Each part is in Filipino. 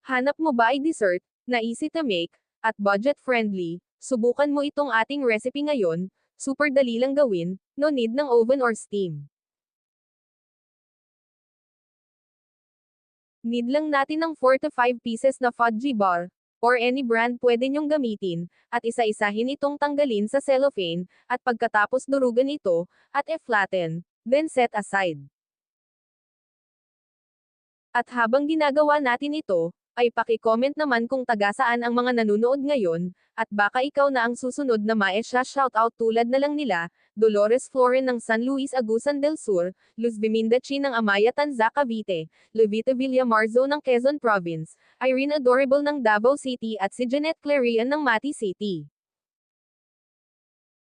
Hanap mo ba ay dessert na easy to make at budget-friendly? Subukan mo itong ating recipe ngayon, super dali lang gawin, no need ng oven or steam. Need lang natin ng 4 to 5 pieces na fudgy bar, or any brand pwede nyong gamitin, at isa-isahin itong tanggalin sa cellophane, at pagkatapos durugan ito, at e-flatten, then set aside. At habang ginagawa natin ito, ay paki-comment naman kung taga saan ang mga nanonood ngayon, at baka ikaw na ang susunod na shoutout tulad na lang nila, Dolores Floren ng San Luis Agusan del Sur, Luz Bimindachi ng Amaya Tanza Cavite, Levita Villamarzo ng Quezon Province, Irene Adorable ng Davao City at si Jeanette Clarion ng Mati City.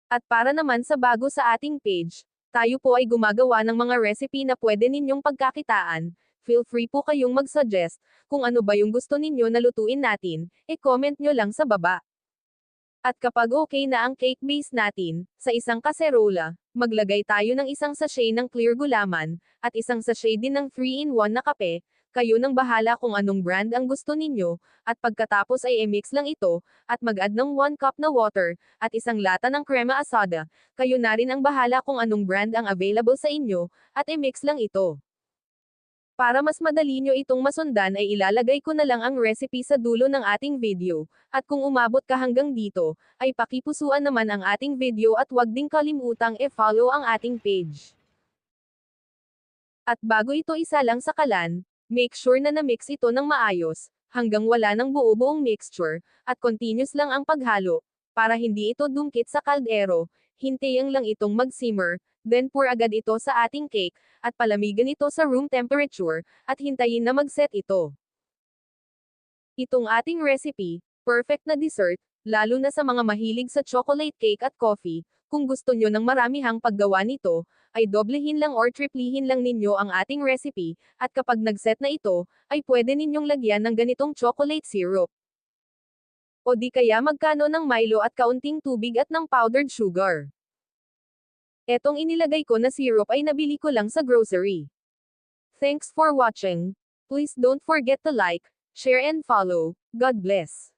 At para naman sa bago sa ating page, tayo po ay gumagawa ng mga recipe na pwede ninyong pagkakitaan. Feel free po kayong mag-suggest kung ano ba yung gusto ninyo na lutuin natin, e-comment nyo lang sa baba. At kapag okay na ang cake base natin, sa isang kaserola, maglagay tayo ng isang sachet ng clear gulaman, at isang sachet din ng 3-in-1 na kape, kayo nang bahala kung anong brand ang gusto ninyo, at pagkatapos ay i-mix lang ito, at mag-add ng 1 cup na water, at isang lata ng crema asada, kayo na rin ang bahala kung anong brand ang available sa inyo, at i-mix lang ito. Para mas madali nyo itong masundan ay ilalagay ko na lang ang recipe sa dulo ng ating video, at kung umabot ka hanggang dito, ay pakipusuan naman ang ating video at wag ding kalimutang e-follow ang ating page. At bago ito isalang sa kalan, make sure na na-mix ito ng maayos, hanggang wala ng buo-buong mixture, at continuous lang ang paghalo, para hindi ito dumkit sa kaldero, hintayin lang itong mag-simmer, then pour agad ito sa ating cake, at palamigan ito sa room temperature, at hintayin na mag-set ito. Itong ating recipe, perfect na dessert, lalo na sa mga mahilig sa chocolate cake at coffee, kung gusto nyo ng maramihang paggawa nito, ay doblehin lang or triplihin lang ninyo ang ating recipe, at kapag nag-set na ito, ay pwede ninyong lagyan ng ganitong chocolate syrup. O di kaya magkano ng Milo at kaunting tubig at ng powdered sugar. Etong inilagay ko na syrup ay nabili ko lang sa grocery. Thanks for watching. Please don't forget to like, share and follow. God bless.